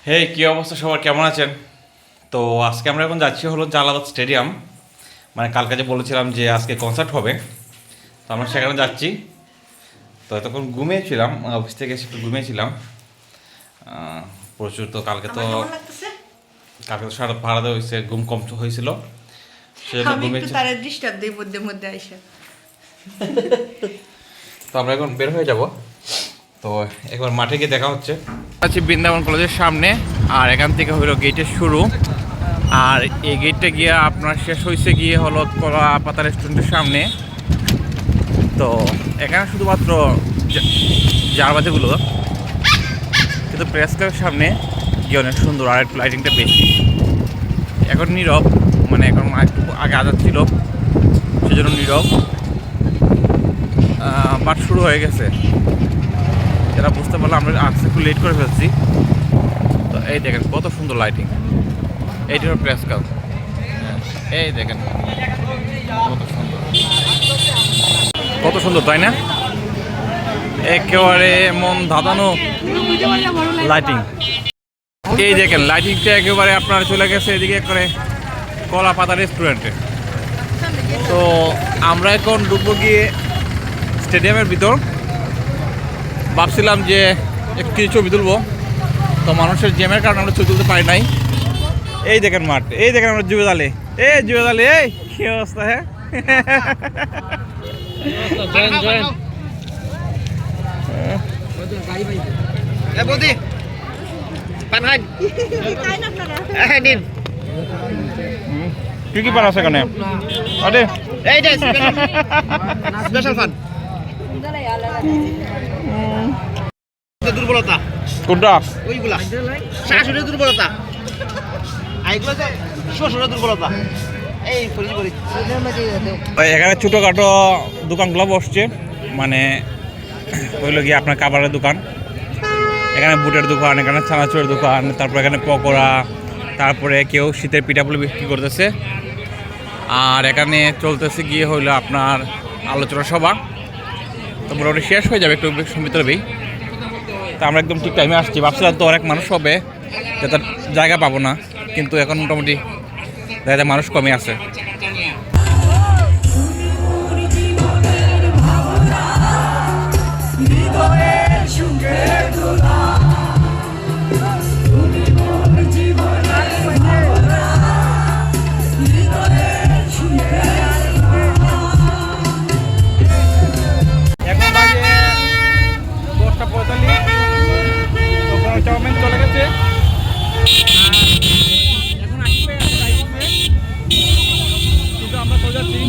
হে কি অবস্থা সবার, কেমন আছেন? তো আজকে আমরা এখন যাচ্ছি হলো জালালাবাদ স্টেডিয়াম। মানে কালকে যে বলেছিলাম যে আজকে কনসার্ট হবে, তো আমরা সেখানে যাচ্ছি। তো তখন ঘুমিয়েছিলাম, অফিস থেকে এসে একটু ঘুমিয়েছিলাম প্রচুর। তো কালকে তো সারা ভাড়া দেওয়া হয়েছে, ঘুম কম হয়েছিল, সেজন্য ঘুমিয়েছি। তো আমরা এখন বের হয়ে যাব। তো একবার মাঠে গিয়ে দেখা হচ্ছে। আছি বৃন্দাবন কলেজের সামনে, আর এখান থেকে হলো গেটের শুরু। আর এই গেটটা গিয়ে আপনার শেষ হয়েছে গিয়ে হলো কলা পাতা রেস্টুরেন্টের সামনে। তো এখানে শুধুমাত্র জারবাতিগুলো, কিন্তু প্রেস ক্লাবের সামনে গিয়ে অনেক সুন্দর, আর একটু লাইটিংটা বেশি। এখন নীরব, মানে এখন একটু আগে আজাদ ছিল সেজন্য নীরব, বাট শুরু হয়ে গেছে। যারা বুঝতে পারলো আমরা আজকে একটু লেট করে ফেলছি। তো এই দেখেন কত সুন্দর লাইটিং, এইটা হলো প্রেস ক্লাব। এই দেখেন কত সুন্দর, কত সুন্দর, তাই না? একেবারে মন ধাঁধানো লাইটিং। এই দেখেন লাইটিংটা একেবারে আপনার চলে গেছে এদিকে করে কলা পাতা রেস্টুরেন্টে। তো আমরা এখন ঢুকবো গিয়ে স্টেডিয়ামের ভিতর। ভাবছিলাম যে একটু ছবি তুলবো, তো মানুষের জ্যামের কারণে আমরা ছবি তুলতে পারি নাই। এই দেখেন মাঠ, এই দেখেন আমরা যুবদলে, এই যুবদলে, এই কি অবস্থা! হ্যাঁ কি কি পান আছে এখানে? দুর্বলতা কোনটা? ওইগুলা শাশুড়ির দুর্বলতা, দুর্বলতা। এখানে ছোটোখাটো দোকানগুলো বসছে, মানে হইল গিয়ে আপনার খাবারের দোকান। এখানে বুটের দোকান, এখানে চানাচুরের দোকান, তারপর এখানে পকোড়া, তারপরে কেউ শীতের পিঠাপুলি বিক্রি করতেছে। আর এখানে চলতেছে গিয়ে হইলো আপনার আলোচনা সভা। তো মোটামুটি শেষ হয়ে যাবে একটু ভিতরেই। তো আমরা একদম ঠিক টাইমে আসছি। ভাবছিলাম তো অনেক মানুষ হবে, যাতে জায়গা পাবো না, কিন্তু এখন মোটামুটি দেখা যায় মানুষ কমে আছে। চাউমিন চলে গেছে, এখন আসবে কিন্তু আমরা চলে যাচ্ছি।